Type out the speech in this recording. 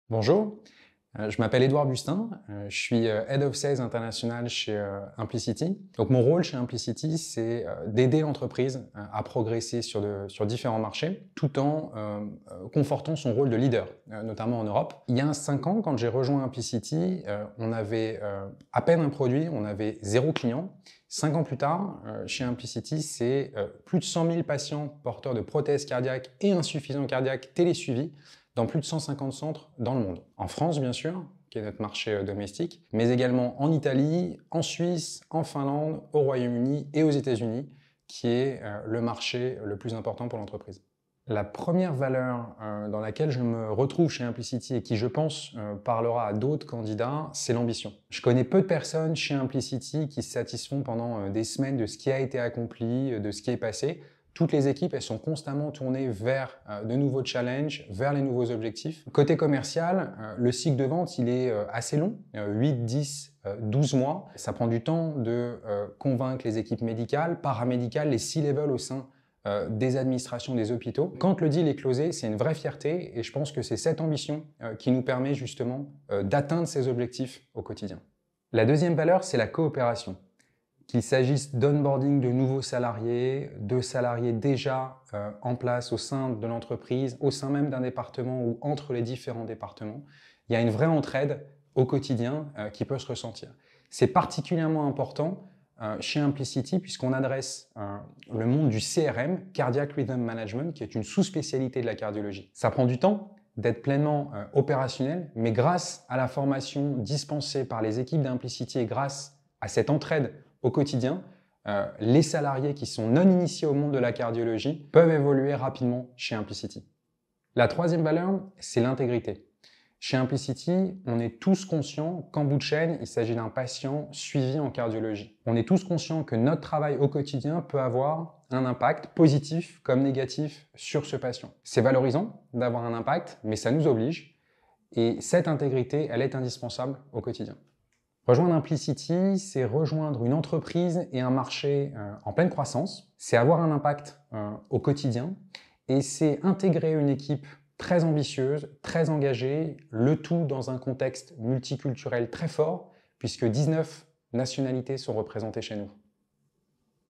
Bonjour, je m'appelle Édouard Bustin, je suis Head of Sales International chez Implicity. Donc mon rôle chez Implicity, c'est d'aider l'entreprise à progresser sur différents marchés, tout en confortant son rôle de leader, notamment en Europe. Il y a 5 ans, quand j'ai rejoint Implicity, on avait à peine un produit, on avait 0 client. 5 ans plus tard, chez Implicity, c'est plus de 100 000 patients porteurs de prothèses cardiaques et insuffisants cardiaques télésuivis dans plus de 150 centres dans le monde. En France, bien sûr, qui est notre marché domestique, mais également en Italie, en Suisse, en Finlande, au Royaume-Uni et aux États-Unis, qui est le marché le plus important pour l'entreprise. La première valeur dans laquelle je me retrouve chez Implicity et qui, je pense, parlera à d'autres candidats, c'est l'ambition. Je connais peu de personnes chez Implicity qui se satisfont pendant des semaines de ce qui a été accompli, de ce qui est passé. Toutes les équipes, elles sont constamment tournées vers de nouveaux challenges, vers les nouveaux objectifs. Côté commercial, le cycle de vente, il est assez long, 8, 10, 12 mois. Ça prend du temps de convaincre les équipes médicales, paramédicales, les C-level au sein des administrations des hôpitaux. Quand le deal est closé, c'est une vraie fierté et je pense que c'est cette ambition qui nous permet justement d'atteindre ces objectifs au quotidien. La deuxième valeur, c'est la coopération. Qu'il s'agisse d'onboarding de nouveaux salariés, de salariés déjà en place au sein de l'entreprise, au sein même d'un département ou entre les différents départements, il y a une vraie entraide au quotidien qui peut se ressentir. C'est particulièrement important chez Implicity puisqu'on adresse le monde du CRM, Cardiac Rhythm Management, qui est une sous-spécialité de la cardiologie. Ça prend du temps d'être pleinement opérationnel, mais grâce à la formation dispensée par les équipes d'Implicity et grâce à cette entraide au quotidien, les salariés qui sont non initiés au monde de la cardiologie peuvent évoluer rapidement chez Implicity. La troisième valeur, c'est l'intégrité. Chez Implicity, on est tous conscients qu'en bout de chaîne, il s'agit d'un patient suivi en cardiologie. On est tous conscients que notre travail au quotidien peut avoir un impact positif comme négatif sur ce patient. C'est valorisant d'avoir un impact, mais ça nous oblige. Et cette intégrité, elle est indispensable au quotidien. Rejoindre Implicity, c'est rejoindre une entreprise et un marché en pleine croissance. C'est avoir un impact au quotidien et c'est intégrer une équipe très ambitieuse, très engagée, le tout dans un contexte multiculturel très fort puisque 19 nationalités sont représentées chez nous.